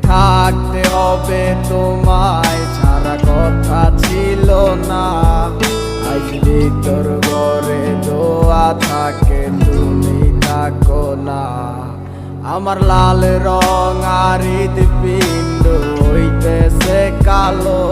থাকতে হবে তোমায় ছাড়া কথা ছিল না। আজ ভিতর ঘরে দোয়া থাকে তুমি থাকো না। আমার লাল রং আর হৃদপিণ্ড হইতেছে কালো।